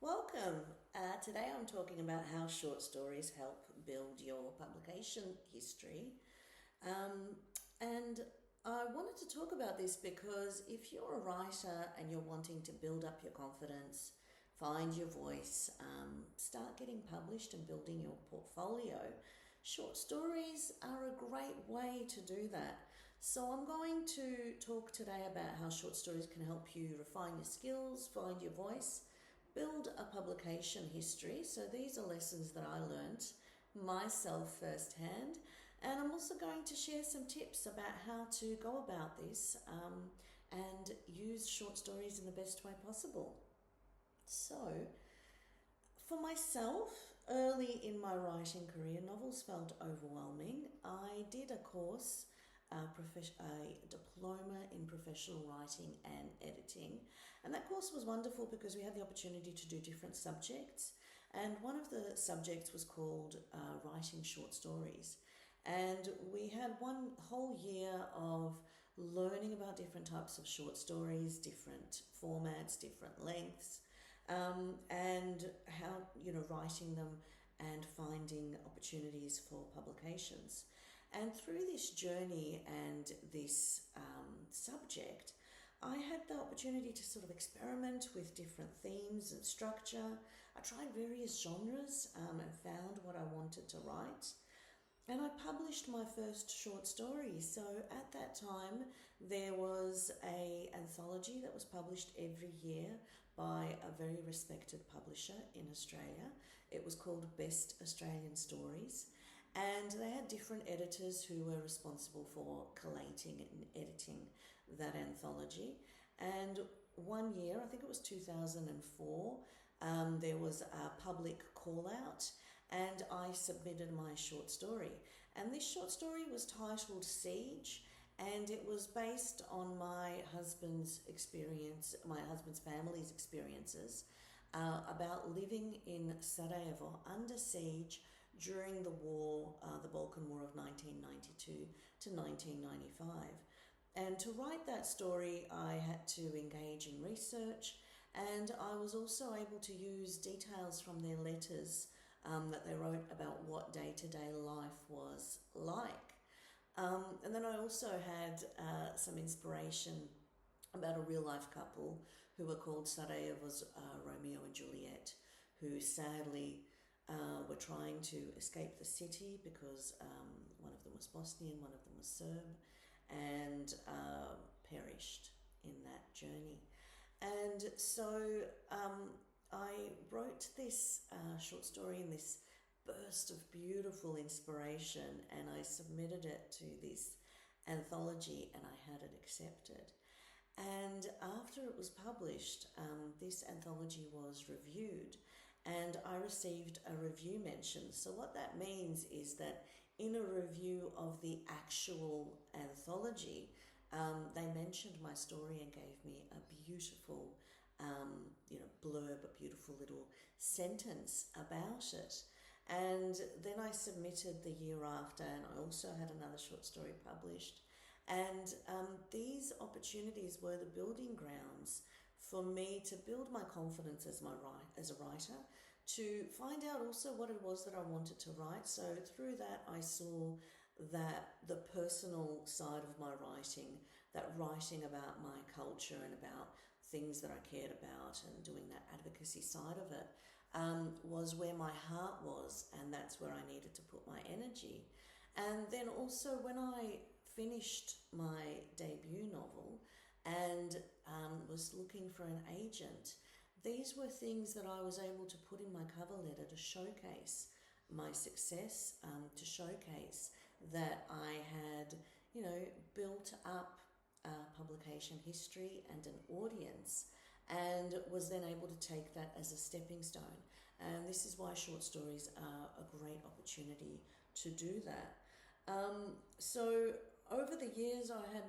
Welcome. Today I'm talking about how short stories help build your publication history. Um, and I wanted to talk about this because if you're a writer and you're wanting to build up your confidence, find your voice, start getting published and building your portfolio, short stories are a great way to do that. So I'm going to talk today about how short stories can help you refine your skills, find your voice, build a publication history. So these are lessons that I learnt myself firsthand, and I'm also going to share some tips about how to go about this and use short stories in the best way possible. So, for myself, early in my writing career, novels felt overwhelming. I did a course, a diploma in professional writing and editing, and that course was wonderful because we had the opportunity to do different subjects. And one of the subjects was called writing short stories. And we had one whole year of learning about different types of short stories, different formats, different lengths, and how, writing them and finding opportunities for publications. And through this journey and this subject, I had the opportunity to sort of experiment with different themes and structure. I tried various genres and found what I wanted to write. And I published my first short story. So at that time, there was an anthology that was published every year by a very respected publisher in Australia. It was called Best Australian Stories. And they had different editors who were responsible for collating and editing that anthology. And one year, I think it was 2004, there was a public call out, and I submitted my short story. And this short story was titled Siege, and it was based on my husband's experience, my husband's family's experiences about living in Sarajevo under siege during the war, the Balkan War of 1992 to 1995. And to write that story, I had to engage in research, and I was also able to use details from their letters that they wrote about what day-to-day life was like. And then I also had some inspiration about a real-life couple who were called Sarajevo's Romeo and Juliet, who sadly were trying to escape the city because one of them was Bosnian, one of them was Serb, and perished in that journey. And so I wrote this short story in this burst of beautiful inspiration, and I submitted it to this anthology, and I had it accepted. And after it was published, this anthology was reviewed, and I received a review mention. So what that means is that in a review of the actual anthology, they mentioned my story and gave me a beautiful blurb, a beautiful little sentence about it. And then I submitted the year after, and I also had another short story published. And these opportunities were the building grounds for me to build my confidence as a writer, to find out also what it was that I wanted to write. So through that, I saw that the personal side of my writing, that writing about my culture and about things that I cared about and doing that advocacy side of it, was where my heart was, and that's where I needed to put my energy. And then also when I finished my debut novel and was looking for an agent, these were things that I was able to put in my cover letter to showcase my success, to showcase that I had, built up a publication history and an audience, and was then able to take that as a stepping stone. And this is why short stories are a great opportunity to do that. So over the years, I had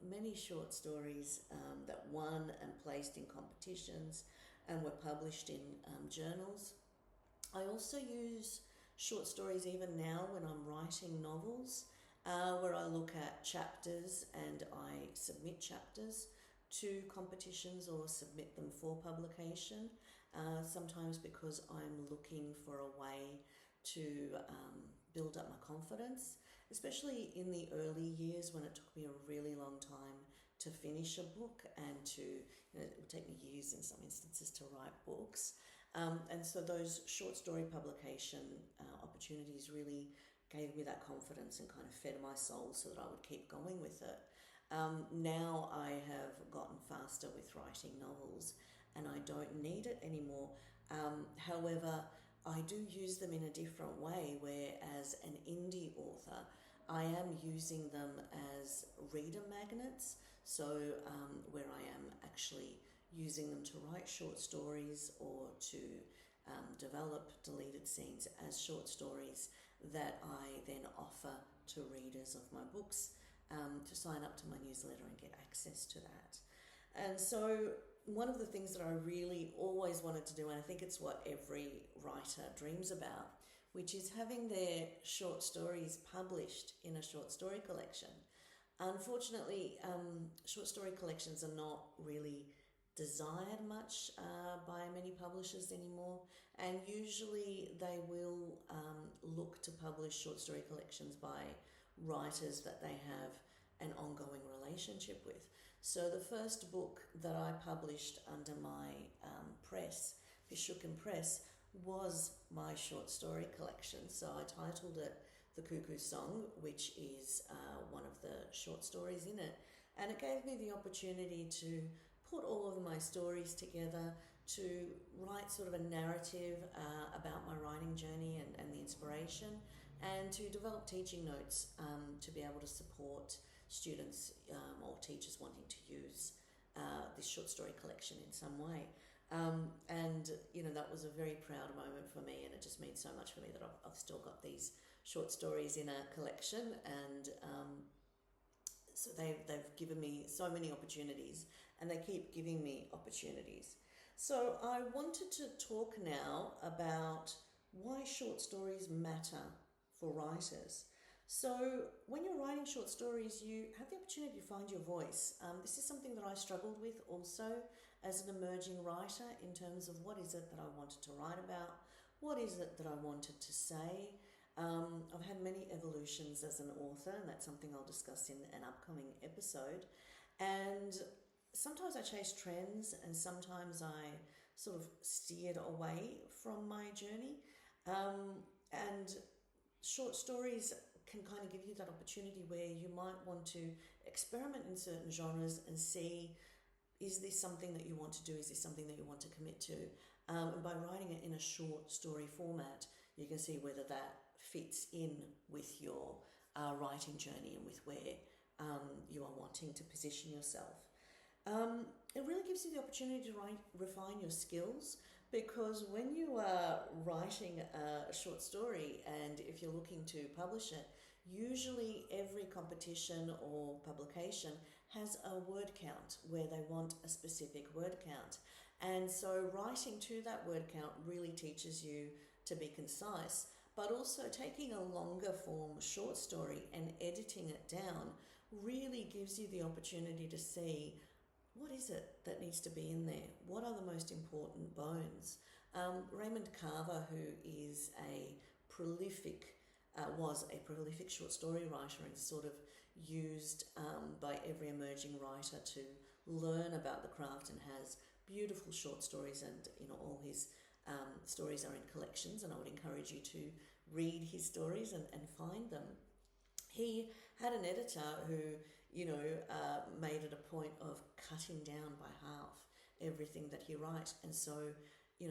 many short stories that won and placed in competitions and were published in journals. I also use short stories even now when I'm writing novels, where I look at chapters and I submit chapters to competitions or submit them for publication. sometimes because I'm looking for a way to build up my confidence, especially in the early years when it took me a really long time to finish a book and to, it would take me years in some instances to write books. And so those short story publication opportunities really gave me that confidence and kind of fed my soul so that I would keep going with it. Now I have gotten faster with writing novels and I don't need it anymore. However, I do use them in a different way, where as an indie author, I am using them as reader magnets. So where I am actually using them to write short stories or to develop deleted scenes as short stories that I then offer to readers of my books to sign up to my newsletter and get access to that. And so one of the things that I really always wanted to do, and I think it's what every writer dreams about, which is having their short stories published in a short story collection. Unfortunately, short story collections are not really desired much by many publishers anymore, and usually they will look to publish short story collections by writers that they have an ongoing relationship with. So the first book that I published under my press, Pishukin Press, was my short story collection. So I titled it The Cuckoo Song, which is one of the short stories in it. And it gave me the opportunity to put all of my stories together, to write sort of a narrative about my writing journey and the inspiration, and to develop teaching notes to be able to support students or teachers wanting to use this short story collection in some way. And that was a very proud moment for me, and it just means so much for me that I've still got these short stories in a collection, and so they've given me so many opportunities, and they keep giving me opportunities. So I wanted to talk now about why short stories matter for writers. So when you're writing short stories, you have the opportunity to find your voice. This is something that I struggled with also as an emerging writer, in terms of what is it that I wanted to write about, what is it that I wanted to say. I've had many evolutions as an author, and that's something I'll discuss in an upcoming episode. And sometimes I chased trends, and sometimes I sort of steered away from my journey. And short stories can kind of give you that opportunity where you might want to experiment in certain genres and see, is this something that you want to do? Is this something that you want to commit to? And by writing it in a short story format, you can see whether that fits in with your writing journey and with where you are wanting to position yourself. It really gives you the opportunity to refine your skills, because when you are writing a short story, and if you're looking to publish it, usually every competition or publication has a word count where they want a specific word count. And so writing to that word count really teaches you to be concise, but also taking a longer form short story and editing it down really gives you the opportunity to see, what is it that needs to be in there? What are the most important bones? Raymond Carver, who is was a prolific short story writer, and sort of used by every emerging writer to learn about the craft, and has beautiful short stories, and all his stories are in collections, and I would encourage you to read his stories and find them. He had an editor who made it a point of cutting down by half everything that he writes. And so,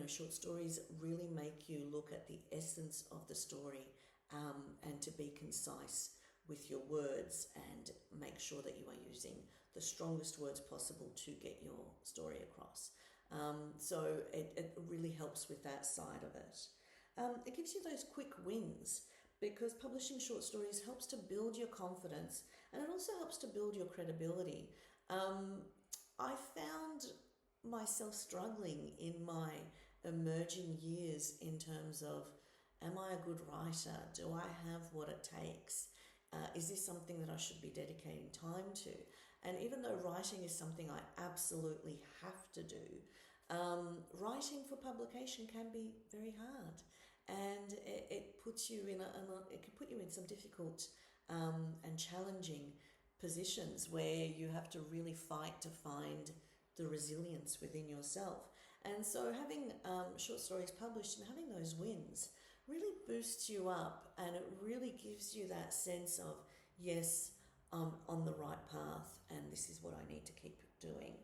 short stories really make you look at the essence of the story and to be concise with your words and make sure that you are using the strongest words possible to get your story across. So it really helps with that side of it. It gives you those quick wins, because publishing short stories helps to build your confidence, and it also helps to build your credibility. I found myself struggling in my emerging years in terms of, am I a good writer? Do I have what it takes? Is this something that I should be dedicating time to? And even though writing is something I absolutely have to do, Writing for publication can be very hard, and it puts you it can put you in some difficult and challenging positions where you have to really fight to find the resilience within yourself. And so having short stories published and having those wins really boosts you up, and it really gives you that sense of, yes, I'm on the right path and this is what I need to keep doing.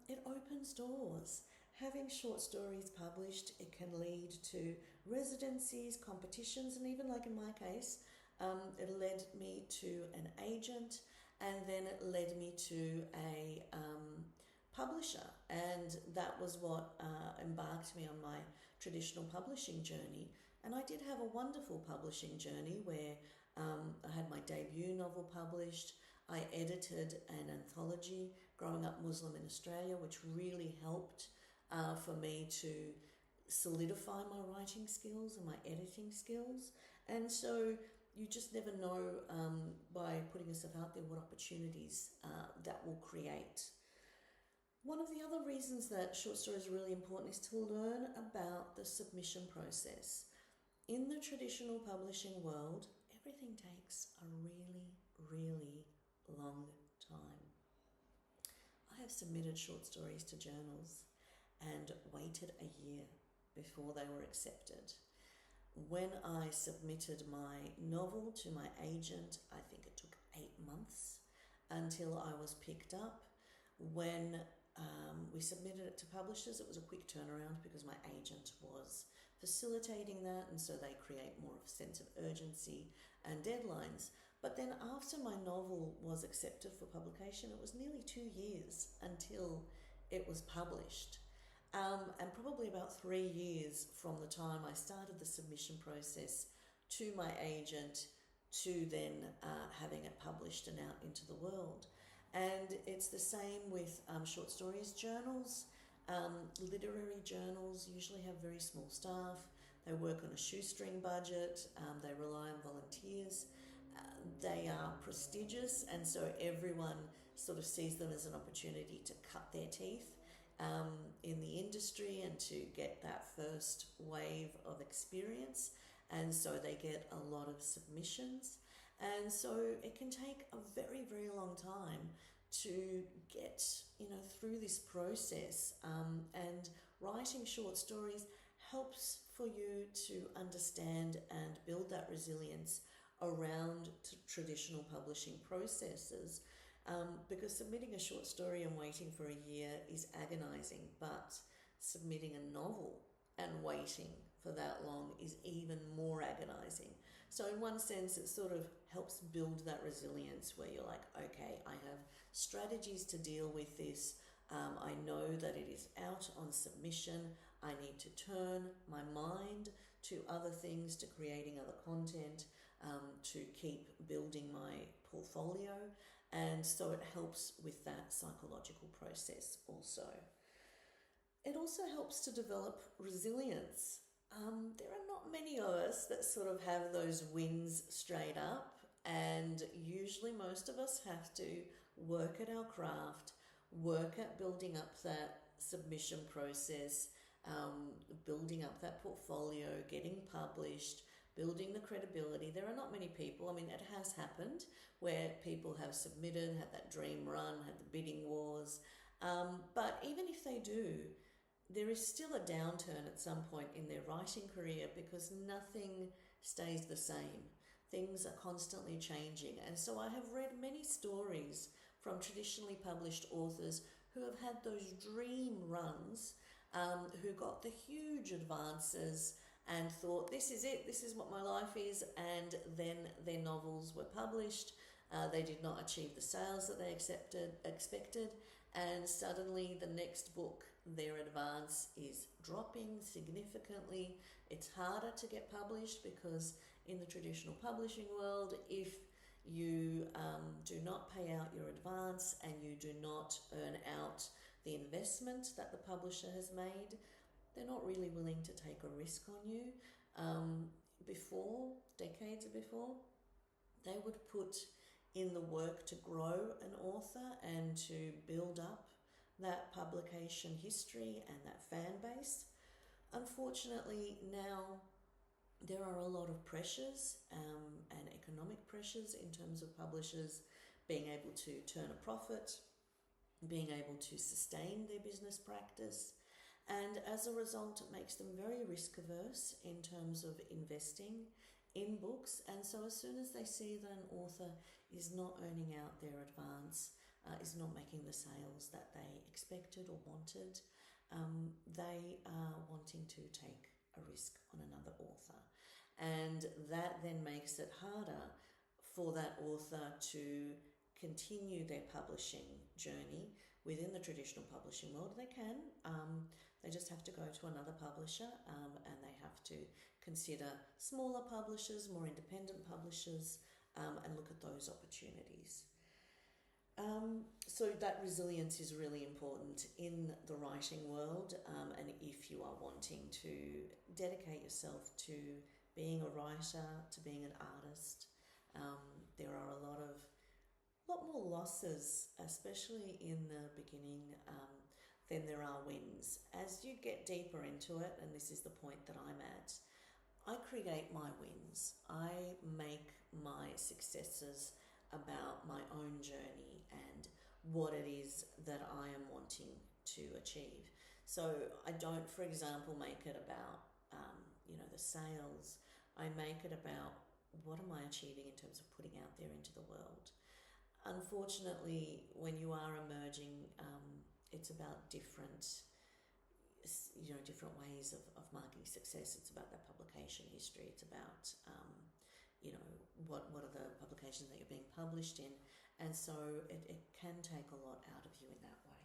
It opens doors. Having short stories published, it can lead to residencies, competitions, and even like in my case, it led me to an agent, and then it led me to a publisher, and that was what embarked me on my traditional publishing journey. And I did have a wonderful publishing journey where I had my debut novel published. I edited an anthology, Growing Up Muslim in Australia, which really helped for me to solidify my writing skills and my editing skills. And so you just never know by putting yourself out there what opportunities that will create. One of the other reasons that short stories are really important is to learn about the submission process. In the traditional publishing world, everything takes a really, really long time. I have submitted short stories to journals and waited a year before they were accepted. When I submitted my novel to my agent, I think it took 8 months until I was picked up. When we submitted it to publishers, it was a quick turnaround because my agent was facilitating that, and so they create more of a sense of urgency and deadlines. But then after my novel was accepted for publication, it was nearly 2 years until it was published. And probably about 3 years from the time I started the submission process to my agent to then having it published and out into the world. And it's the same with short stories journals. Literary journals usually have very small staff. They work on a shoestring budget. They rely on volunteers. They are prestigious, and so everyone sort of sees them as an opportunity to cut their teeth in the industry and to get that first wave of experience. And so they get a lot of submissions. And so it can take a very, very long time to get, through this process. And writing short stories helps for you to understand and build that resilience around traditional publishing processes. Because submitting a short story and waiting for a year is agonizing, but submitting a novel and waiting for that long is even more agonizing. So in one sense, it sort of helps build that resilience where you're like, okay, I have strategies to deal with this. I know that it is out on submission. I need to turn my mind to other things, to creating other content, to keep building my portfolio. And so it helps with that psychological process also. It also helps to develop resilience. There are not many of us that sort of have those wins straight up, and usually most of us have to work at our craft, work at building up that submission process, building up that portfolio, getting published, building the credibility. There are not many people, it has happened where people have submitted, had that dream run, had the bidding wars, but even if they do, there is still a downturn at some point in their writing career because nothing stays the same. Things are constantly changing. And so I have read many stories from traditionally published authors who have had those dream runs, who got the huge advances and thought, this is it, this is what my life is, and then their novels were published. They did not achieve the sales that they expected, and suddenly the next book, their advance is dropping significantly. It's harder to get published because in the traditional publishing world, if you do not pay out your advance and you do not earn out the investment that the publisher has made, they're not really willing to take a risk on you. Decades before, they would put in the work to grow an author and to build up that publication history and that fan base. Unfortunately, now there are a lot of pressures and economic pressures in terms of publishers being able to turn a profit, being able to sustain their business practice. And as a result, it makes them very risk averse in terms of investing in books. And so as soon as they see that an author is not earning out their advance, is not making the sales that they expected or wanted, they are wanting to take a risk on another author. And that then makes it harder for that author to continue their publishing journey within the traditional publishing world. They can, they just have to go to another publisher, and they have to consider smaller publishers, more independent publishers, and look at those opportunities. So that resilience is really important in the writing world, and if you are wanting to dedicate yourself to being a writer, to being an artist, there are a lot more losses, especially in the beginning, than there are wins. As you get deeper into it, and this is the point that I'm at, I create my wins. I make my successes about my own journey and what it is that I am wanting to achieve. So I don't, for example, make it about the sales. I make it about what am I achieving in terms of putting out there into the world. Unfortunately, when you are emerging, it's about different ways of marking success. It's about that publication history. It's about what are the publications that you're being published in, and so it can take a lot out of you in that way.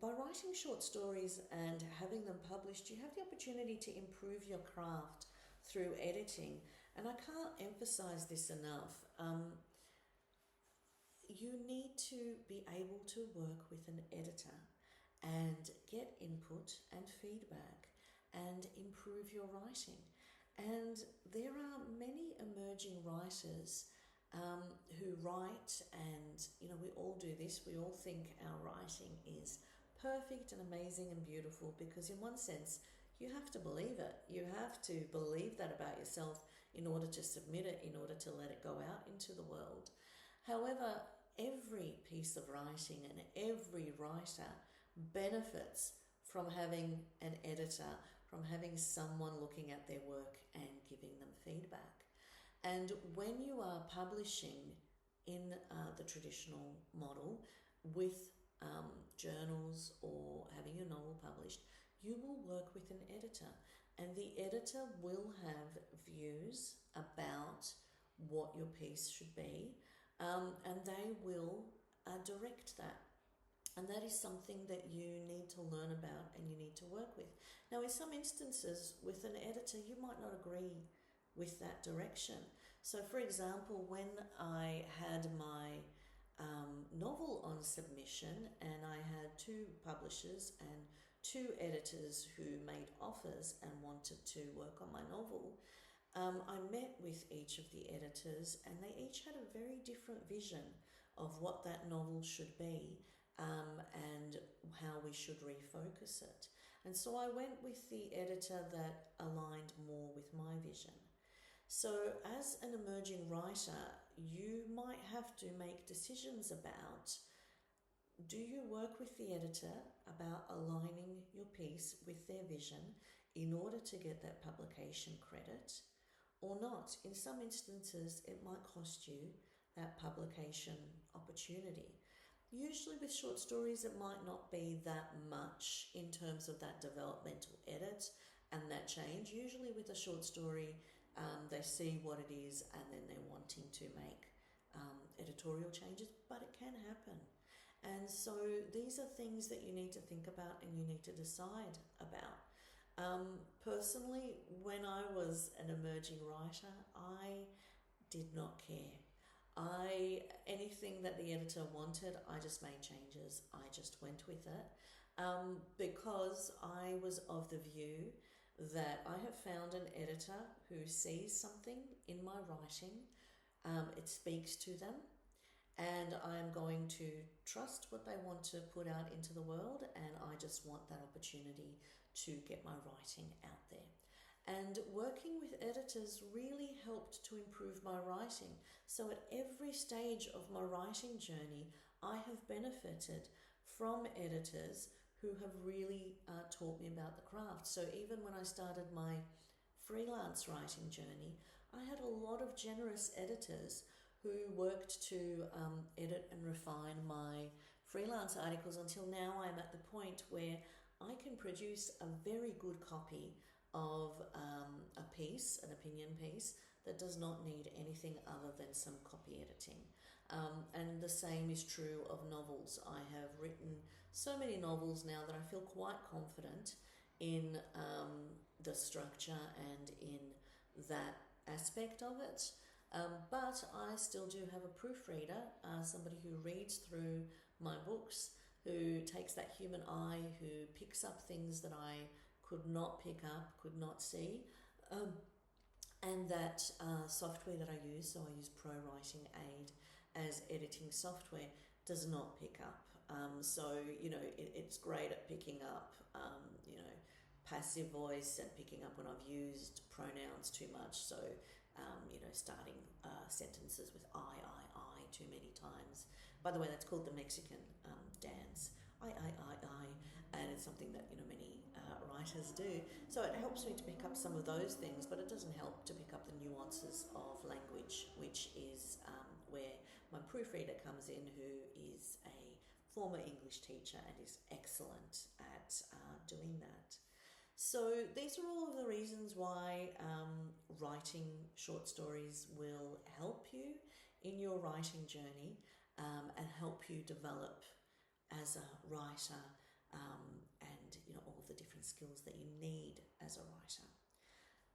By writing short stories and having them published, you have the opportunity to improve your craft through editing, and I can't emphasize this enough. You need to be able to work with an editor and get input and feedback and improve your writing. And there are many emerging writers who write, and we all do this. We all think our writing is perfect and amazing and beautiful, because in one sense you have to believe it. You have to believe that about yourself in order to submit it, in order to let it go out into the world. However, every piece of writing and every writer benefits from having an editor, from having someone looking at their work and giving them feedback. And when you are publishing in the traditional model with journals or having your novel published, you will work with an editor, and the editor will have views about what your piece should be, and they will direct that. And that is something that you need to learn about and you need to work with. Now, in some instances, with an editor, you might not agree with that direction. So, for example, when I had my novel on submission and I had 2 publishers and 2 editors who made offers and wanted to work on my novel, I met with each of the editors, and they each had a very different vision of what that novel should be, and how we should refocus it. And so I went with the editor that aligned more with my vision. So as an emerging writer, you might have to make decisions about, do you work with the editor about aligning your piece with their vision in order to get that publication credit or not? In some instances, it might cost you that publication opportunity. Usually with short stories, it might not be that much in terms of that developmental edit and that change. Usually with a short story, they see what it is and then they're wanting to make editorial changes, but it can happen. And so these are things that you need to think about and you need to decide about. Personally, when I was an emerging writer, I did not care. Anything that the editor wanted, I just made changes. I just went with it, because I was of the view that I have found an editor who sees something in my writing, it speaks to them, and I'm going to trust what they want to put out into the world, and I just want that opportunity to get my writing out there. And working with editors really helped to improve my writing. So at every stage of my writing journey, I have benefited from editors who have really taught me about the craft. So even when I started my freelance writing journey, I had a lot of generous editors who worked to edit and refine my freelance articles until now I'm at the point where I can produce a very good copy of a piece, an opinion piece, that does not need anything other than some copy editing. And the same is true of novels. I have written so many novels now that I feel quite confident in the structure and in that aspect of it. But I still do have a proofreader, somebody who reads through my books, who takes that human eye, who picks up things that I could not pick up, could not see, and that software that I use, so I use Pro Writing Aid as editing software, does not pick up. So, it's great at picking up, passive voice and picking up when I've used pronouns too much. So, starting sentences with I too many times. By the way, that's called the Mexican dance. I, and it's something that, many writers do. So it helps me to pick up some of those things, but it doesn't help to pick up the nuances of language, which is where my proofreader comes in, who is a former English teacher and is excellent at doing that. So these are all of the reasons why writing short stories will help you in your writing journey and help you develop as a writer and all of the different skills that you need as a writer.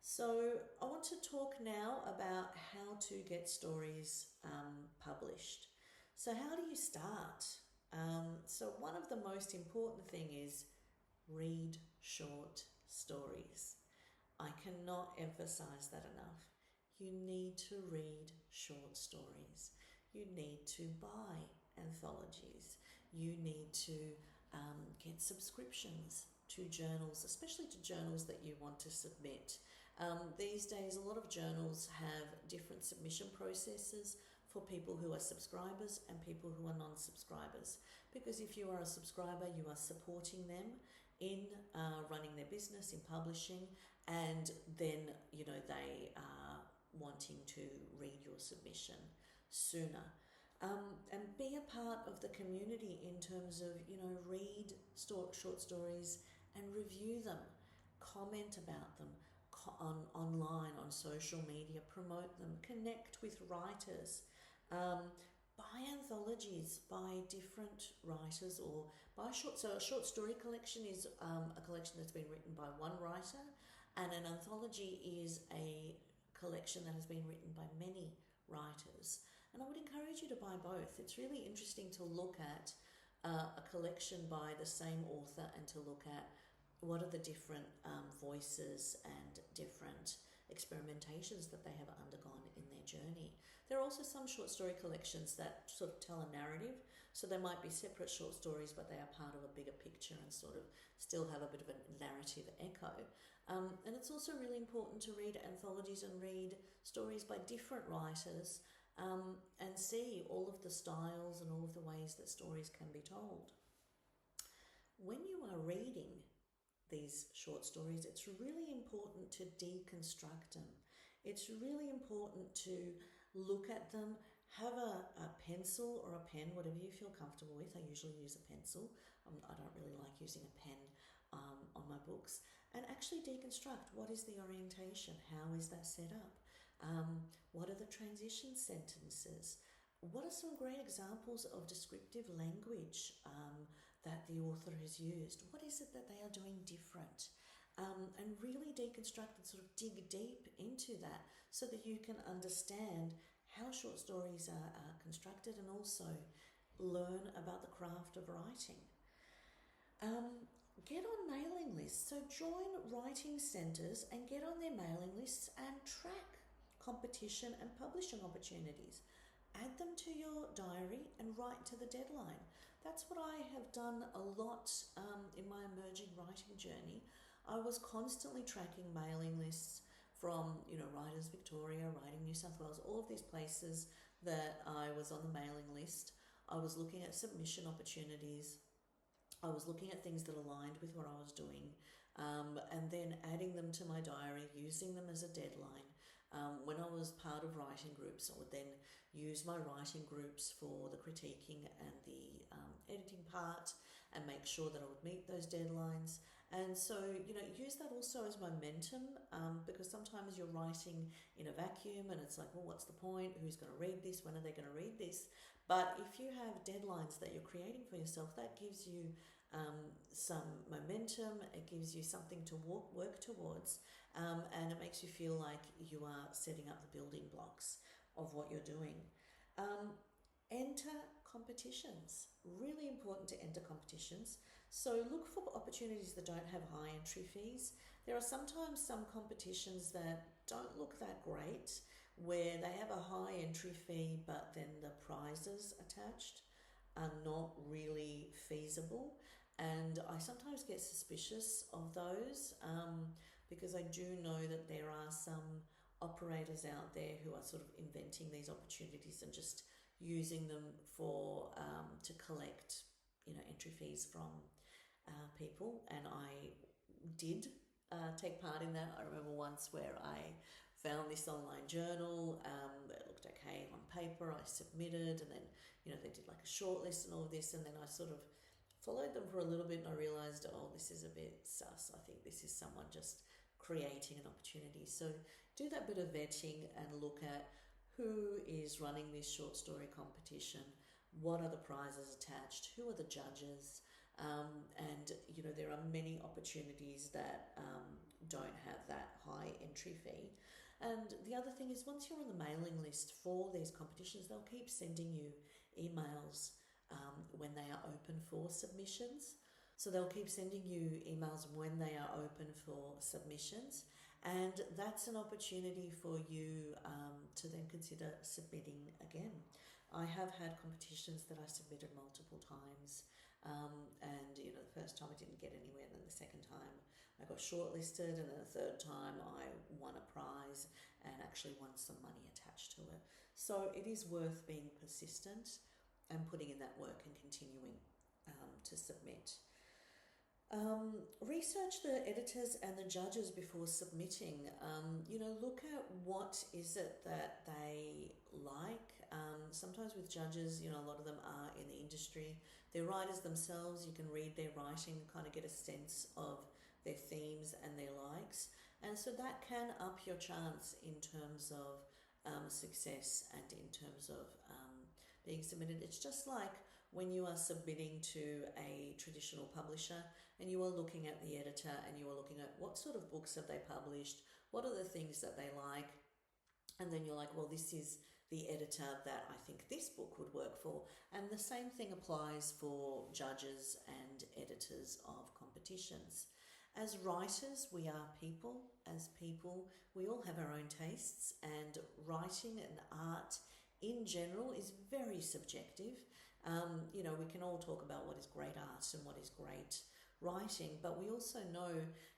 So I want to talk now about how to get stories published. So how do you start? So one of the most important thing is read short stories. I cannot emphasize that enough. You need to read short stories. You need to buy anthologies. You need to get subscriptions to journals, especially to journals that you want to submit. These days, a lot of journals have different submission processes for people who are subscribers and people who are non-subscribers. Because if you are a subscriber, you are supporting them in running their business, in publishing, and then they are wanting to read your submission sooner. And be a part of the community in terms of, read short stories and review them, comment about them online, on social media, promote them, connect with writers, buy anthologies by different writers, or buy so a short story collection is a collection that's been written by one writer, and an anthology is a collection that has been written by many writers. And I would encourage you to buy both. It's really interesting to look at a collection by the same author and to look at what are the different voices and different experimentations that they have undergone in their journey. There are also some short story collections that sort of tell a narrative. So they might be separate short stories, but they are part of a bigger picture and sort of still have a bit of a narrative echo. And it's also really important to read anthologies and read stories by different writers and see all of the styles and all of the ways that stories can be told. When you are reading these short stories, it's really important to deconstruct them. It's really important to look at them, have a pencil or a pen, whatever you feel comfortable with. I usually use a pencil. I don't really like using a pen on my books. And actually deconstruct, what is the orientation? How is that set up? What are the transition sentences? What are some great examples of descriptive language that the author has used? What is it that they are doing different? And really deconstruct and sort of dig deep into that so that you can understand how short stories are constructed and also learn about the craft of writing. Get on mailing lists. So join writing centres and get on their mailing lists and track competition and publishing opportunities. add them to your diary and write to the deadline. That's what I have done a lot in my emerging writing journey. I was constantly tracking mailing lists from, Writers Victoria, Writing New South Wales, all of these places that I was on the mailing list. I was looking at submission opportunities. I was looking at things that aligned with what I was doing, and then adding them to my diary, using them as a deadline. When I was part of writing groups, I would then use my writing groups for the critiquing and the editing part and make sure that I would meet those deadlines. And so, use that also as momentum, because sometimes you're writing in a vacuum and it's like, well, what's the point? Who's going to read this? When are they going to read this? But if you have deadlines that you're creating for yourself, that gives you some momentum, it gives you something to work towards, and it makes you feel like you are setting up the building blocks of what you're doing. Enter competitions. Really important to enter competitions. So look for opportunities that don't have high entry fees. There are sometimes some competitions that don't look that great, where they have a high entry fee, but then the prizes attached are not really feasible. And I sometimes get suspicious of those, because I do know that there are some operators out there who are sort of inventing these opportunities and just using them for to collect entry fees from people. And I did take part in that. I remember once where I found this online journal that looked okay on paper. I submitted, and then they did like a short list and all of this, and then I sort of followed them for a little bit, and I realized, oh, this is a bit sus. I think this is someone just creating an opportunity. So do that bit of vetting and look at who is running this short story competition, what are the prizes attached, who are the judges, and there are many opportunities that don't have that high entry fee. And the other thing is, once you're on the mailing list for these competitions, they'll keep sending you emails when they are open for submissions. So they'll keep sending you emails when they are open for submissions. And that's an opportunity for you to then consider submitting again. I have had competitions that I submitted multiple times, and the first time I didn't get anywhere, then the second time I got shortlisted, and then the third time I won a prize and actually won some money attached to it. So it is worth being persistent and putting in that work and continuing to submit. Research the editors and the judges before submitting. Look at what is it that they like. Sometimes with judges, a lot of them are in the industry. They're writers themselves. You can read their writing, kind of get a sense of their themes and their likes. And so that can up your chance in terms of success and in terms of being submitted. It's just like when you are submitting to a traditional publisher and you are looking at the editor and you are looking at what sort of books have they published, what are the things that they like, and then you're like, well, this is the editor that I think this book would work for. And the same thing applies for judges and editors of competitions. As writers, we are people. As people, we all have our own tastes, and writing and art in general is very subjective. We can all talk about what is great art and what is great writing, but we also know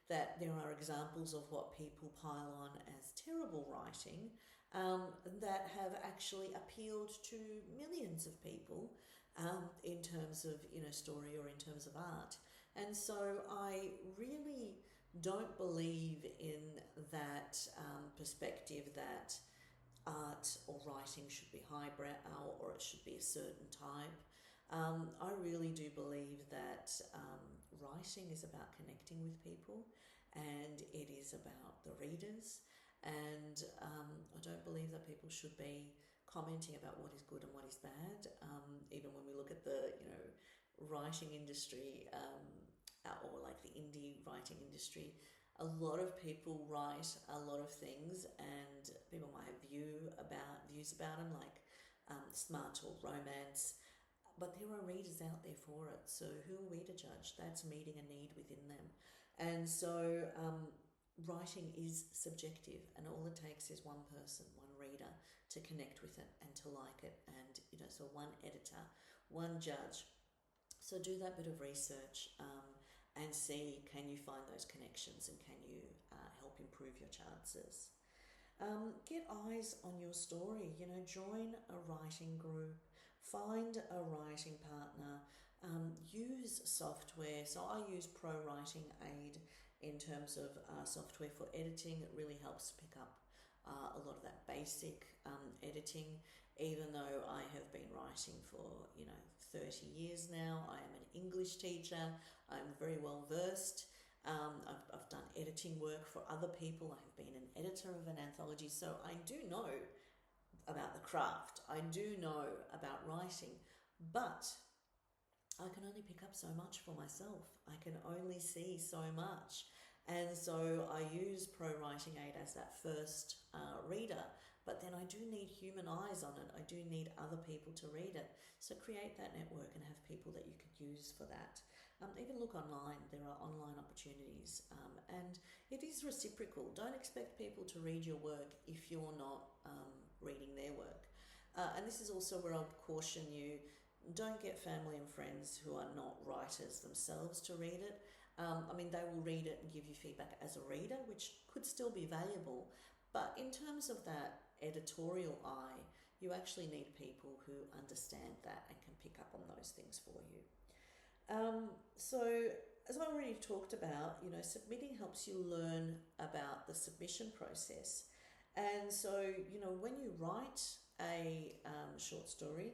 that there are examples of what people pile on as terrible writing that have actually appealed to millions of people in terms of story or in terms of art. And so I really don't believe in that perspective that art or writing should be highbrow or it should be a certain type. I really do believe that writing is about connecting with people, and it is about the readers. And I don't believe that people should be commenting about what is good and what is bad. Even when we look at the writing industry, or like the indie writing industry, a lot of people write a lot of things, and people might have views about them, like smart or romance, but there are readers out there for it. So who are we to judge? That's meeting a need within them. And so writing is subjective, and all it takes is one person, one reader to connect with it and to like it. And, so one editor, one judge. So do that bit of research and see, can you find those connections and can you help improve your chances. Get eyes on your story, join a writing group, find a writing partner, use software. So I use Pro Writing Aid in terms of software for editing. It really helps pick up a lot of that basic editing, even though I have been writing for 30 years now. I am an English teacher. I'm very well versed. I've done editing work for other people. I have been an editor of an anthology, so I do know about the craft. I do know about writing, but I can only pick up so much for myself. I can only see so much. And so I use Pro Writing Aid as that first reader, but then I do need human eyes on it. I do need other people to read it. So create that network and have people that you could use for that. Even look online. There are online opportunities, and it is reciprocal. Don't expect people to read your work if you're not reading their work. And this is also where I'll caution you, don't get family and friends who are not writers themselves to read it. They will read it and give you feedback as a reader, which could still be valuable. But in terms of that editorial eye, you actually need people who understand that and can pick up on those things for you. So as I already talked about, submitting helps you learn about the submission process. And so, when you write a short story,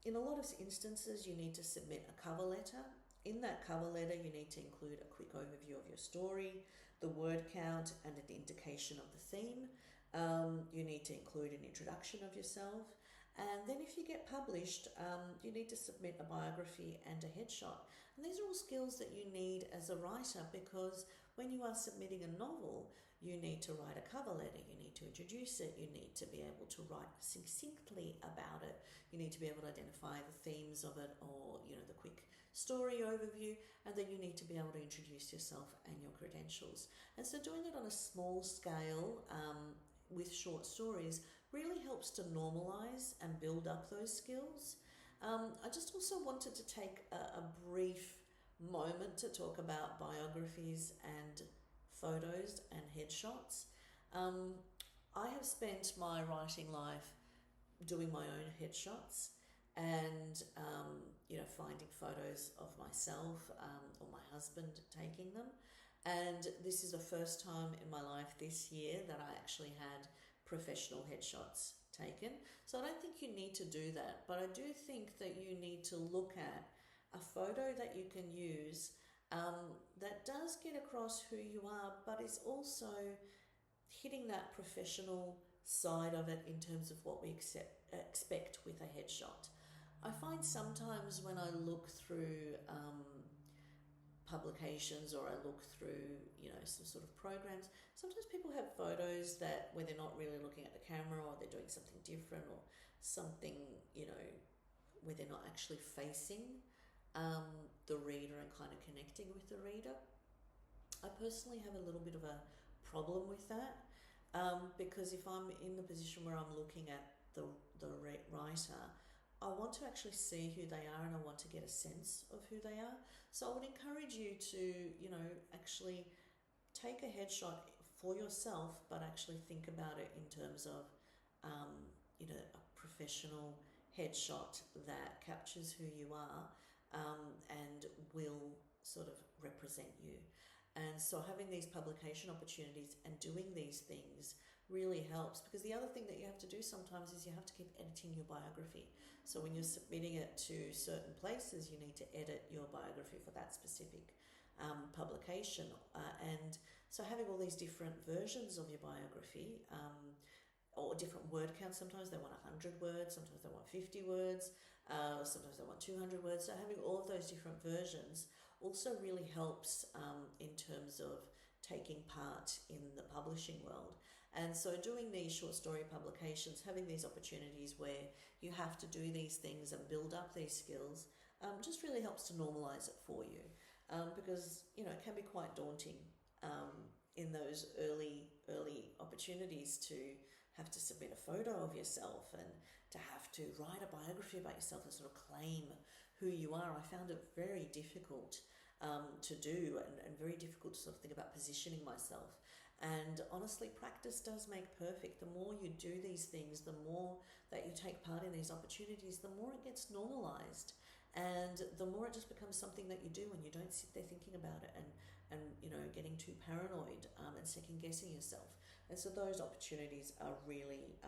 in a lot of instances, you need to submit a cover letter. In that cover letter, you need to include a quick overview of your story, the word count, and an indication of the theme. You need to include an introduction of yourself. And then if you get published, you need to submit a biography and a headshot. And these are all skills that you need as a writer, because when you are submitting a novel, you need to write a cover letter, you need to introduce it, you need to be able to write succinctly about it, you need to be able to identify the themes of it, or the quick story overview, and then you need to be able to introduce yourself and your credentials. And so doing it on a small scale with short stories really helps to normalize and build up those skills. I just also wanted to take a brief moment to talk about biographies and photos and headshots. I have spent my writing life doing my own headshots and finding photos of myself or my husband taking them. And this is the first time in my life this year that I actually had professional headshots taken. So I don't think you need to do that, but I do think that you need to look at a photo that you can use that does get across who you are, but is also hitting that professional side of it in terms of what we expect with a headshot. I find sometimes when I look through publications, or I look through some sort of programs, sometimes people have photos that where they're not really looking at the camera, or they're doing something different, or something where they're not actually facing the reader and kind of connecting with the reader. I personally have a little bit of a problem with that, because if I'm in the position where I'm looking at the writer, I want to actually see who they are and I want to get a sense of who they are. So I would encourage you to, actually take a headshot for yourself, but actually think about it in terms of, a professional headshot that captures who you are and will sort of represent you. And so having these publication opportunities and doing these things really helps, because the other thing that you have to do sometimes is you have to keep editing your biography. So when you're submitting it to certain places, you need to edit your biography for that specific publication. And so having all these different versions of your biography, or different word counts, sometimes they want 100 words, sometimes they want 50 words, sometimes they want 200 words. So having all of those different versions also really helps in terms of taking part in the publishing world. And so doing these short story publications, having these opportunities where you have to do these things and build up these skills, just really helps to normalize it for you, because it can be quite daunting in those early opportunities to have to submit a photo of yourself and to have to write a biography about yourself and sort of claim who you are. I found it very difficult to do, and very difficult to sort of think about positioning myself. And honestly, practice does make perfect. The more you do these things, the more that you take part in these opportunities, the more it gets normalized. And the more it just becomes something that you do, and you don't sit there thinking about it and getting too paranoid and second guessing yourself. And so those opportunities are really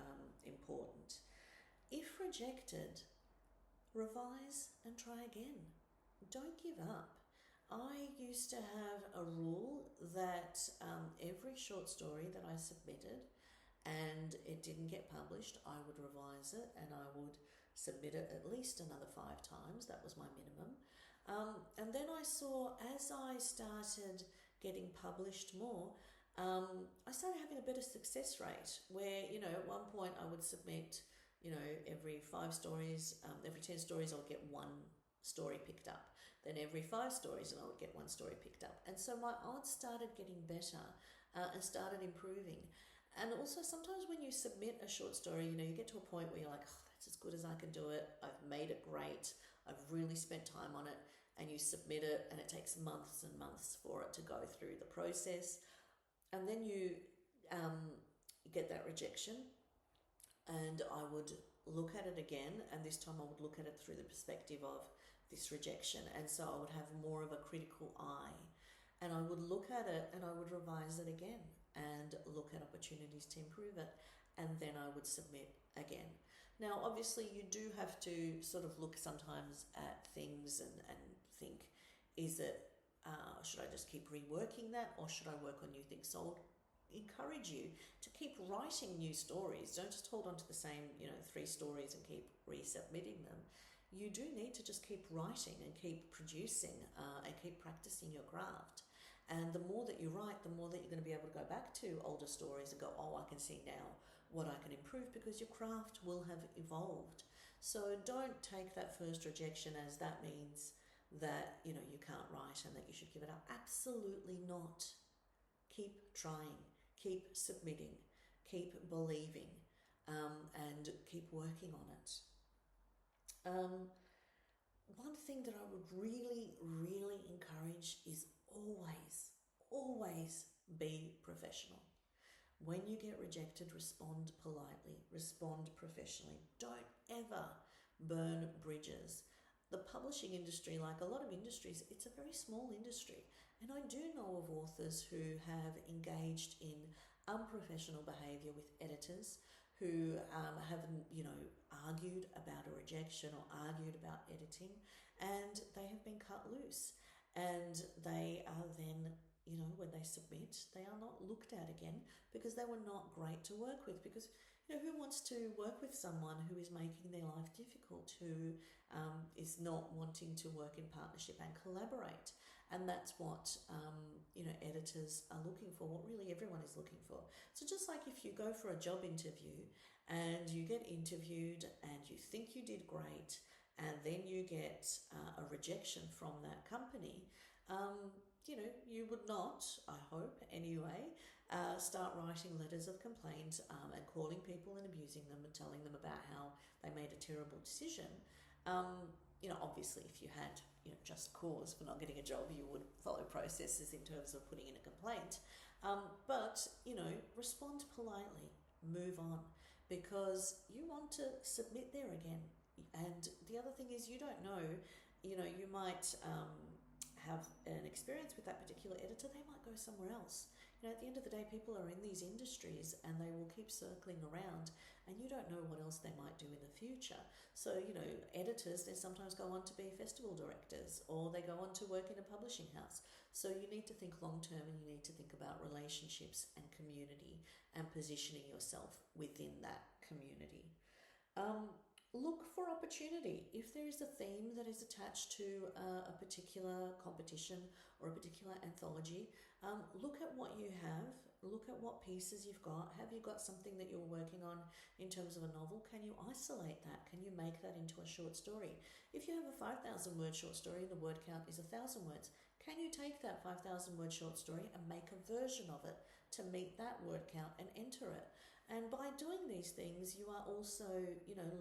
important. If rejected, revise and try again. Don't give up. I used to have a rule that every short story that I submitted and it didn't get published, I would revise it and I would submit it at least another 5 times. That was my minimum. And then I saw, as I started getting published more, I started having a better success rate where, at one point I would submit, every 5 stories, every 10 stories I would get 1 story picked up. Then every 5 stories and I would get 1 story picked up. And so my odds started getting better and started improving. And also sometimes when you submit a short story, you get to a point where you're like, oh, that's as good as I can do it. I've made it great. I've really spent time on it. And you submit it and it takes months and months for it to go through the process. And then you get that rejection, and I would look at it again, and this time I would look at it through the perspective of this rejection, and so I would have more of a critical eye, and I would look at it and I would revise it again and look at opportunities to improve it, and then I would submit again. Now obviously you do have to sort of look sometimes at things and think, is it should I just keep reworking that, or should I work on new things? So I'll encourage you to keep writing new stories. Don't just hold on to the same 3 stories and keep resubmitting them. You do need to just keep writing and keep producing and keep practicing your craft. And the more that you write, the more that you're going to be able to go back to older stories and go, oh, I can see now what I can improve, because your craft will have evolved. So don't take that first rejection as that means that you can't write and that you should give it up. Absolutely not. Keep trying, keep submitting, keep believing, and keep working on it. One thing that I would really, really encourage is always be professional. When you get rejected, respond politely, respond professionally. Don't ever burn bridges. The publishing industry, like a lot of industries, it's a very small industry. And I do know of authors who have engaged in unprofessional behaviour with editors, who have argued about a rejection or argued about editing, and they have been cut loose. And they are then, when they submit, they are not looked at again because they were not great to work with. Because, who wants to work with someone who is making their life difficult, who is not wanting to work in partnership and collaborate? And that's what, editors are looking for, what really everyone is looking for. So just like if you go for a job interview and you get interviewed and you think you did great, and then you get a rejection from that company, you would not, I hope anyway, start writing letters of complaint and calling people and abusing them and telling them about how they made a terrible decision. Obviously if you had just cause for not getting a job, you would follow processes in terms of putting in a complaint. But respond politely, move on, because you want to submit there again. And the other thing is, you don't know, you might have an experience with that particular editor, they might go somewhere else. At the end of the day, people are in these industries and they will keep circling around, and you don't know what else they might do in the future. So, editors, they sometimes go on to be festival directors, or they go on to work in a publishing house. So you need to think long term, and you need to think about relationships and community and positioning yourself within that community. Look for opportunity. If there is a theme that is attached to a particular competition or a particular anthology, look at what you have, look at what pieces you've got. Have you got something that you're working on in terms of a novel? Can you isolate that? Can you make that into a short story? If you have a 5,000 word short story and the word count is 1,000 words, can you take that 5,000 word short story and make a version of it to meet that word count and enter it? And by doing these things, you are also,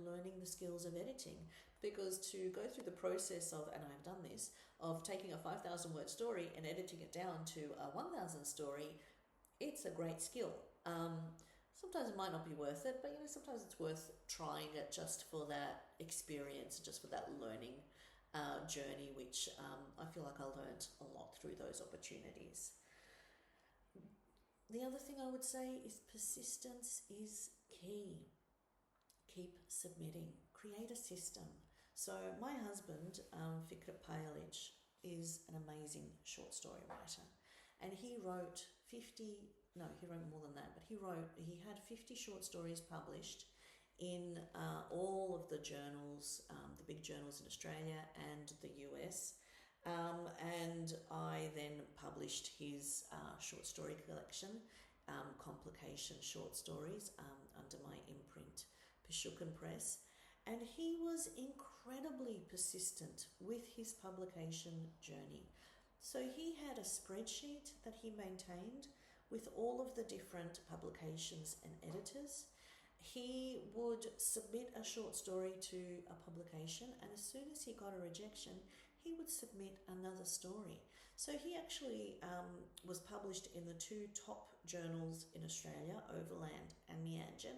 learning the skills of editing, because to go through the process of, and I've done this, of taking a 5,000 word story and editing it down to a 1,000 story, it's a great skill. Sometimes it might not be worth it, but sometimes it's worth trying it just for that experience, just for that learning journey, which I feel like I learned a lot through those opportunities. The other thing I would say is persistence is key. Keep submitting. Create a system. So my husband, Fikret Payalic, is an amazing short story writer. And he wrote he wrote more than that, but he had 50 short stories published in all of the journals, the big journals in Australia and the US. And I then published his short story collection, Complication Short Stories, under my imprint, Pishukan Press. And he was incredibly persistent with his publication journey. So he had a spreadsheet that he maintained with all of the different publications and editors. He would submit a short story to a publication, and as soon as he got a rejection, he would submit another story. So he actually was published in the two top journals in Australia, Overland and Mianjin.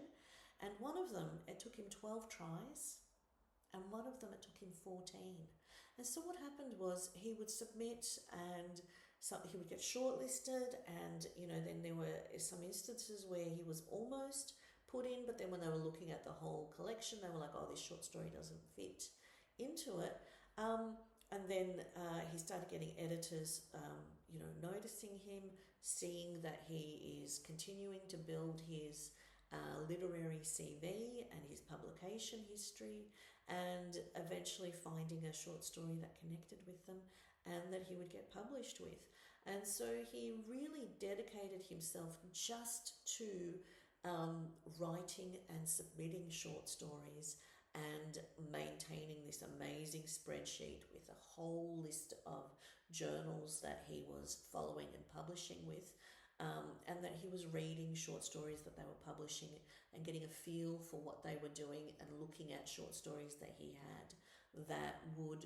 And one of them, it took him 12 tries, and one of them it took him 14. And so what happened was he would submit, and he would get shortlisted, and then there were some instances where he was almost put in, but then when they were looking at the whole collection, they were like, oh, this short story doesn't fit into it. And then he started getting editors, noticing him, seeing that he is continuing to build his literary CV and his publication history, and eventually finding a short story that connected with them and that he would get published with. And so he really dedicated himself just to writing and submitting short stories and maintaining this amazing spreadsheet with a whole list of journals that he was following and publishing with, and that he was reading short stories that they were publishing and getting a feel for what they were doing, and looking at short stories that he had that would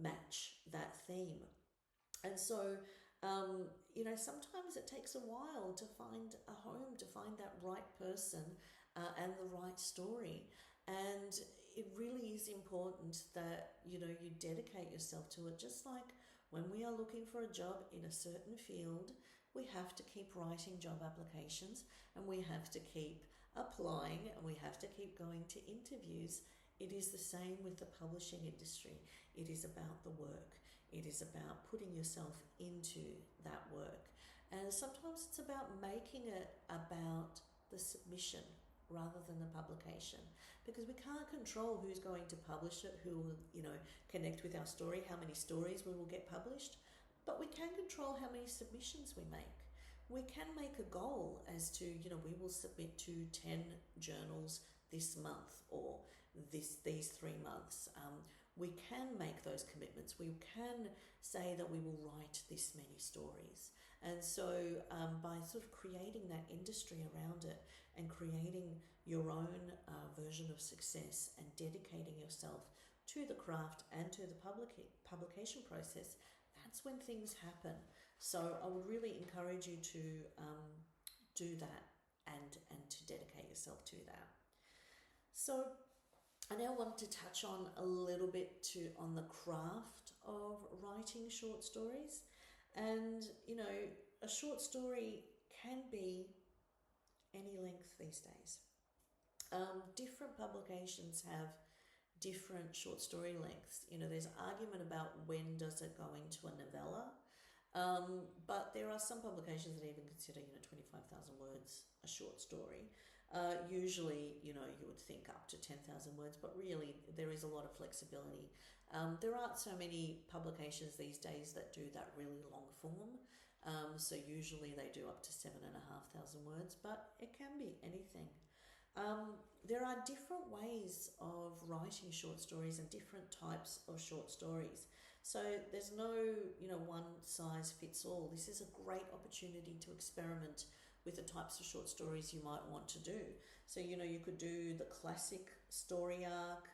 match that theme. And so sometimes it takes a while to find a home, to find that right person and the right story. And it really is important that, you dedicate yourself to it. Just like when we are looking for a job in a certain field, we have to keep writing job applications, and we have to keep applying, and we have to keep going to interviews. It is the same with the publishing industry. It is about the work. It is about putting yourself into that work. And sometimes it's about making it about the submission rather than the publication, because we can't control who's going to publish it, who will, connect with our story, how many stories we will get published, but we can control how many submissions we make. We can make a goal as to, we will submit to 10 journals this month, or these 3 months. We can make those commitments. We can say that we will write this many stories. And so by sort of creating that industry around it and creating your own version of success and dedicating yourself to the craft and to the publication process, that's when things happen. So I would really encourage you to do that and to dedicate yourself to that. So I now want to touch on a little bit on the craft of writing short stories. And, a short story can be any length these days. Different publications have different short story lengths. There's argument about when does it go into a novella. But there are some publications that even consider, 25,000 words a short story. Usually, you would think up to 10,000 words, but really there is a lot of flexibility. There aren't so many publications these days that do that really long form. So usually they do up to 7,500 words, but it can be anything. There are different ways of writing short stories and different types of short stories. So there's no, one size fits all. This is a great opportunity to experiment with the types of short stories you might want to do. So, you could do the classic story arc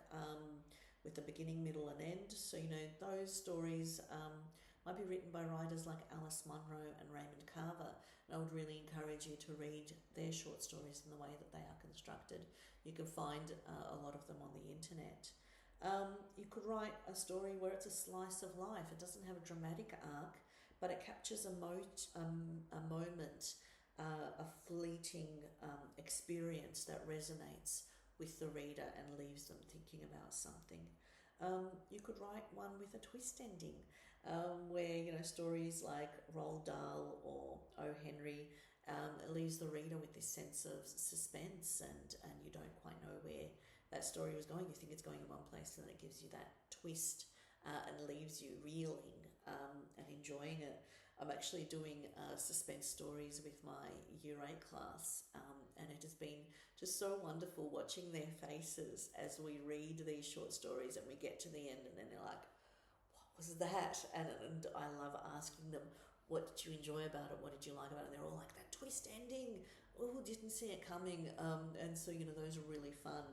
with a beginning, middle, and end. So, those stories might be written by writers like Alice Munro and Raymond Carver. And I would really encourage you to read their short stories in the way that they are constructed. You can find a lot of them on the internet. You could write a story where it's a slice of life. It doesn't have a dramatic arc, but it captures a moment, a fleeting experience that resonates with the reader and leaves them thinking about something. You could write one with a twist ending, where stories like Roald Dahl or O. Henry it leaves the reader with this sense of suspense, and you don't quite know where that story was going. You think it's going in one place, and it gives you that twist and leaves you reeling and enjoying it. I'm actually doing suspense stories with my Year 8 class, and it has been just so wonderful watching their faces as we read these short stories and we get to the end, and then they're like, what was that? And I love asking them, what did you enjoy about it? What did you like about it? And they're all like, that twist ending, oh, didn't see it coming. And so, those are really fun.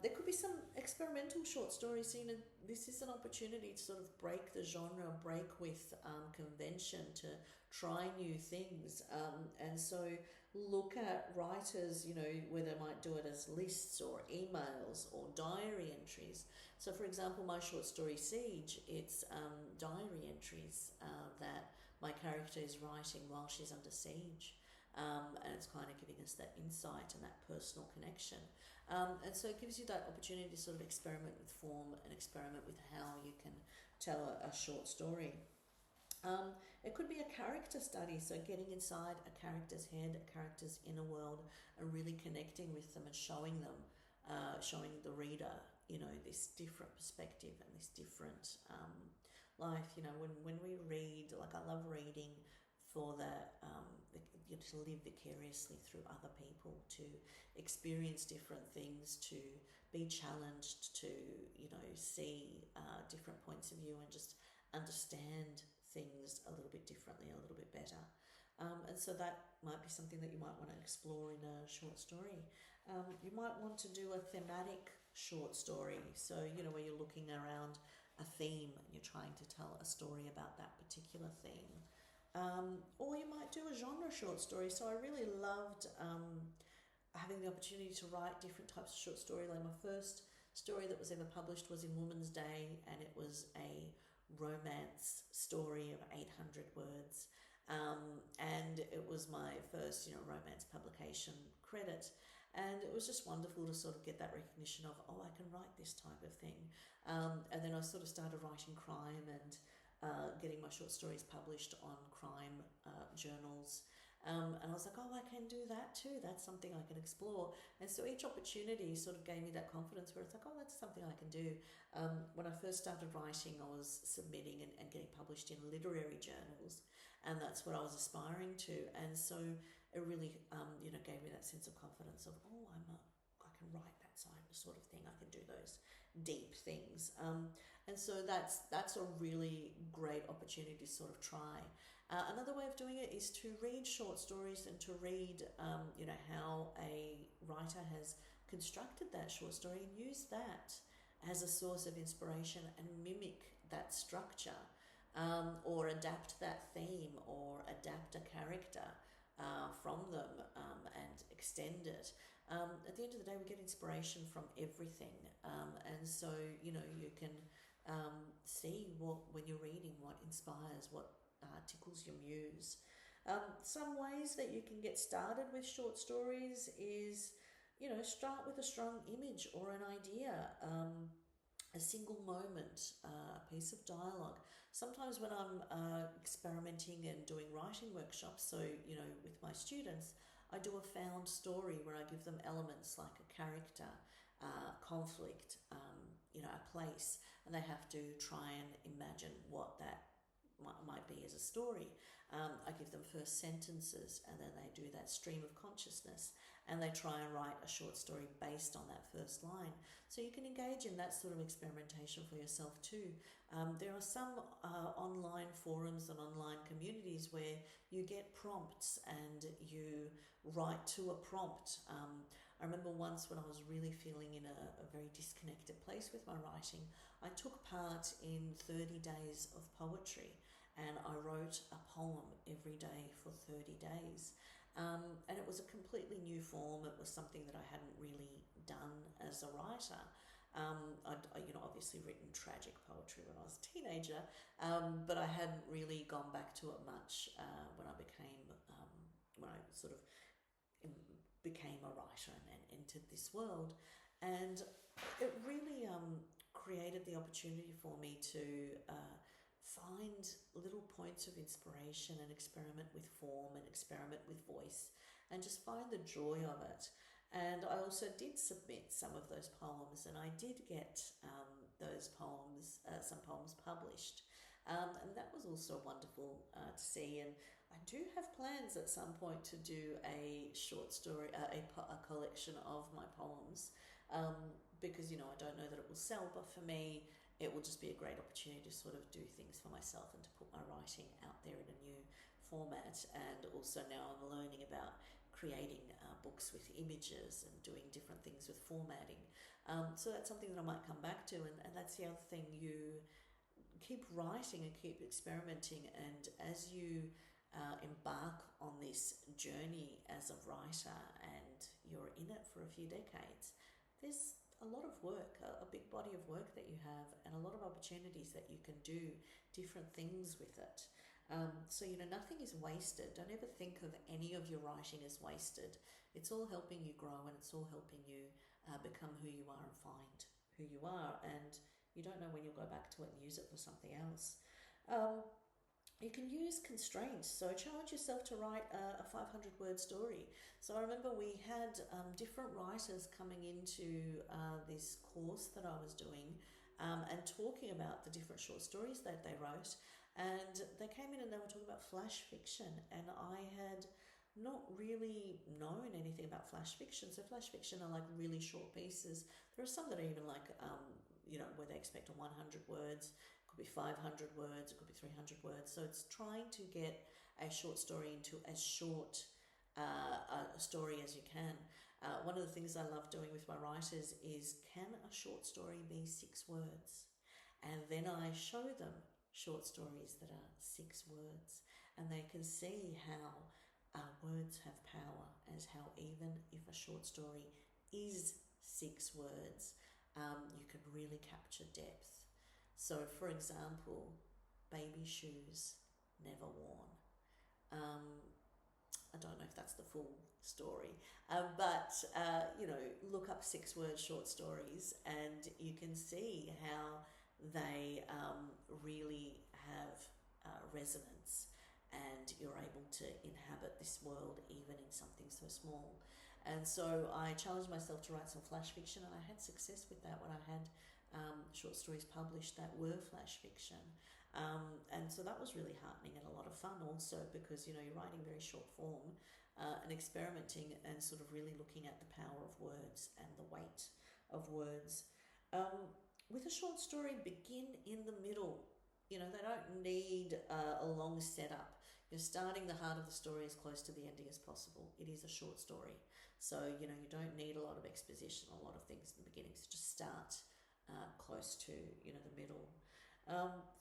There could be some experimental short stories. So, this is an opportunity to sort of break the genre, break with convention, to try new things. And so look at writers, where they might do it as lists or emails or diary entries. So, for example, my short story Siege, it's diary entries that my character is writing while she's under siege. And it's kind of giving us that insight and that personal connection. And so it gives you that opportunity to sort of experiment with form and experiment with how you can tell a short story. It could be a character study, so getting inside a character's head, a character's inner world, and really connecting with them and showing them, showing the reader, this different perspective and this different life. When we read, like, I love reading for that, to live vicariously through other people, to experience different things, to be challenged, to see different points of view and just understand things a little bit differently, a little bit better. And so that might be something that you might want to explore in a short story. You might want to do a thematic short story, so where you're looking around a theme and you're trying to tell a story about that particular theme. Or you might do a genre short story. So I really loved having the opportunity to write different types of short story. Like, my first story that was ever published was in Woman's Day, and it was a romance story of 800 words. And it was my first, romance publication credit. And it was just wonderful to sort of get that recognition of, I can write this type of thing. And then I sort of started writing crime and getting my short stories published on crime journals. And I was like, I can do that too. That's something I can explore. And so each opportunity sort of gave me that confidence where it's like, that's something I can do. When I first started writing, I was submitting and getting published in literary journals, and that's what I was aspiring to. And so it really, gave me that sense of confidence of, I can write that sort of thing. I can do those deep things. And so that's a really great opportunity to sort of try. Another way of doing it is to read short stories and to read, how a writer has constructed that short story, and use that as a source of inspiration and mimic that structure, or adapt that theme, or adapt a character from them, and extend it. At the end of the day, we get inspiration from everything, and so you can see when you're reading, what inspires, what tickles your muse. Some ways that you can get started with short stories is, start with a strong image or an idea, a single moment, a piece of dialogue. Sometimes when I'm experimenting and doing writing workshops, so, with my students, I do a found story where I give them elements like a character, conflict, a place, and they have to try and imagine what that might be as a story. I give them first sentences, and then they do that stream of consciousness, and they try and write a short story based on that first line. So you can engage in that sort of experimentation for yourself too. There are some online online forums and online communities where you get prompts and you write to a prompt. I remember once when I was really feeling in a very disconnected place with my writing, I took part in 30 days of poetry, and I wrote a poem every day for 30 days. And it was a completely new form. It was something that I hadn't really done as a writer. I'd obviously written tragic poetry when I was a teenager, but I hadn't really gone back to it much when I sort of became a writer and entered this world. And it really created the opportunity for me to find little points of inspiration and experiment with form and experiment with voice and just find the joy of it. And I also did submit some of those poems, and I did get some poems published. And that was also wonderful to see. And I do have plans at some point to do a short story, a collection of my poems, because, I don't know that it will sell, but for me, it will just be a great opportunity to sort of do things for myself and to put my writing out there in a new format. And also now I'm learning about creating books with images and doing different things with formatting. So that's something that I might come back to. And that's the other thing. You keep writing and keep experimenting. And as you embark on this journey as a writer and you're in it for a few decades, there's a lot of work, a big body of work that you have, and a lot of opportunities that you can do different things with it. So nothing is wasted. Don't ever think of any of your writing as wasted. It's all helping you grow, and it's all helping you become who you are and find who you are. And you don't know when you'll go back to it and use it for something else. You can use constraints. So challenge yourself to write a 500-word story. So I remember we had different writers coming into this course that I was doing and talking about the different short stories that they wrote. And they came in and they were talking about flash fiction. And I had not really known anything about flash fiction. So flash fiction are like really short pieces. There are some that are even like, where they expect 100 words. Could be 500 words, it could be 300 words. So it's trying to get a short story into as short a story as you can. One of the things I love doing with my writers is, can a short story be 6 words? And then I show them short stories that are 6 words, and they can see how words have power, and how even if a short story is 6 words, you can really capture depth. So, for example, baby shoes never worn. I don't know if that's the full story, but look up 6-word short stories, and you can see how they really have resonance, and you're able to inhabit this world even in something so small. And so I challenged myself to write some flash fiction, and I had success with that when I had short stories published that were flash fiction. And so that was really heartening and a lot of fun also, because you're writing very short form and experimenting and sort of really looking at the power of words and the weight of words. With a short story, begin in the middle. They don't need a long setup. You're starting the heart of the story as close to the ending as possible. It is a short story. So, you don't need a lot of exposition, a lot of things in the beginning. So just start close to the middle.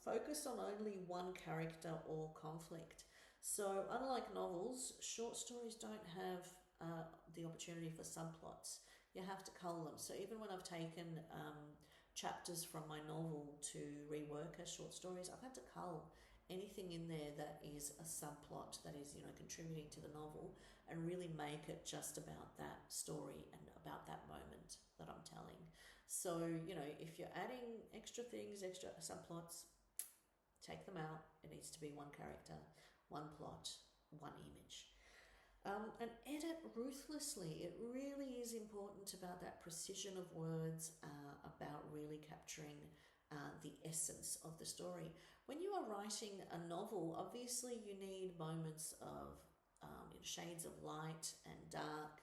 Focus on only one character or conflict. So unlike novels, short stories don't have the opportunity for subplots. You have to cull them. So even when I've taken chapters from my novel to rework as short stories, I've had to cull anything in there that is a subplot, that is contributing to the novel, and really make it just about that story and about that moment that I'm telling. So, if you're adding extra things, extra subplots, take them out. It needs to be one character, one plot, one image. And edit ruthlessly. It really is important about that precision of words, about really capturing the essence of the story. When you are writing a novel, obviously you need moments of shades of light and dark.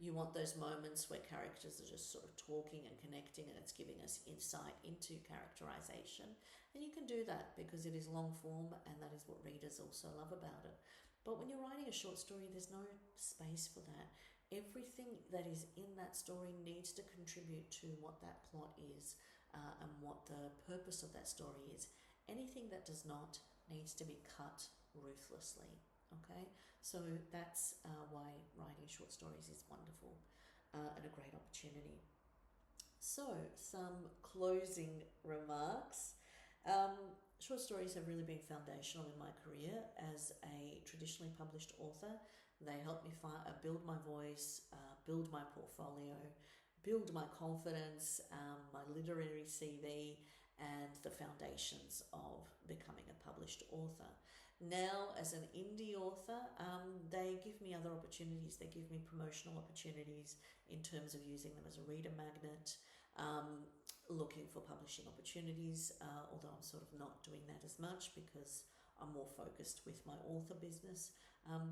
You want those moments where characters are just sort of talking and connecting, and it's giving us insight into characterization. And you can do that because it is long form, and that is what readers also love about it. But when you're writing a short story, there's no space for that. Everything that is in that story needs to contribute to what that plot is, and what the purpose of that story is. Anything that does not needs to be cut ruthlessly. Okay, so that's why writing short stories is wonderful, and a great opportunity. So, some closing remarks. Short stories have really been foundational in my career as a traditionally published author. They help me build my voice, build my portfolio, build my confidence, my literary CV, and the foundations of becoming a published author. Now, as an indie author, they give me other opportunities. They give me promotional opportunities in terms of using them as a reader magnet, looking for publishing opportunities, although I'm sort of not doing that as much because I'm more focused with my author business.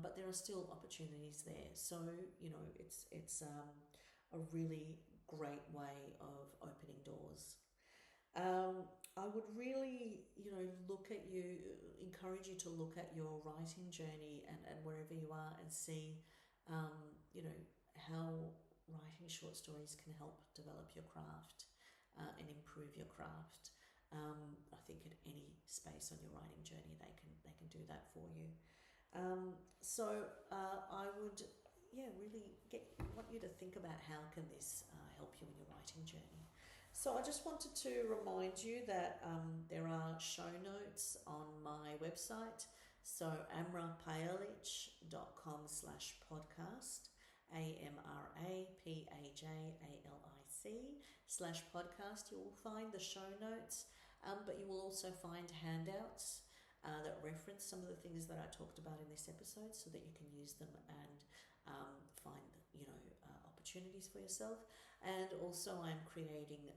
But there are still opportunities there. So, it's a really great way of opening doors. I would really, encourage you to look at your writing journey and wherever you are, and see, how writing short stories can help develop your craft, and improve your craft. I think at any space on your writing journey, they can do that for you. I would, really want you to think about how can this help you in your writing journey. So I just wanted to remind you that there are show notes on my website. So amrapajalic.com/podcast, AMRAPAJALIC/podcast. You will find the show notes, but you will also find handouts that reference some of the things that I talked about in this episode, so that you can use them and find opportunities for yourself. And also I'm creating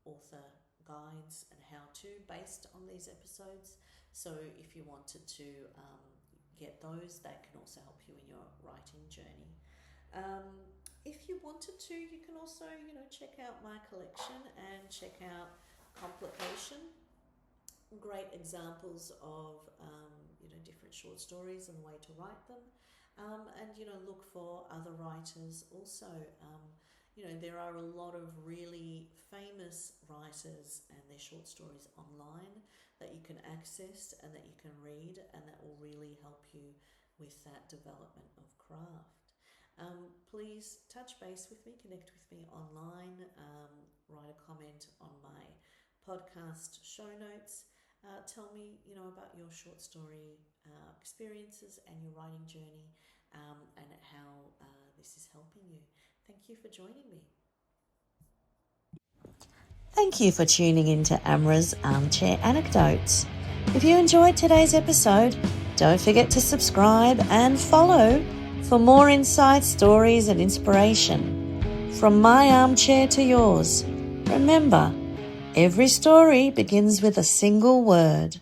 author guides and how-to based on these episodes. So if you wanted to get those, that can also help you in your writing journey. If you wanted to, you can also, check out my collection and check out Complication. Great examples of, different short stories and the way to write them. And look for other writers also. There are a lot of really famous writers and their short stories online that you can access and that you can read, and that will really help you with that development of craft. Please touch base with me, connect with me online, write a comment on my podcast show notes. Tell me, about your short story experiences and your writing journey, and how this is helping you. Thank you for joining me. Thank you for tuning in to Amra's Armchair Anecdotes. If you enjoyed today's episode, don't forget to subscribe and follow for more insights, stories and inspiration. From my armchair to yours, remember, every story begins with a single word.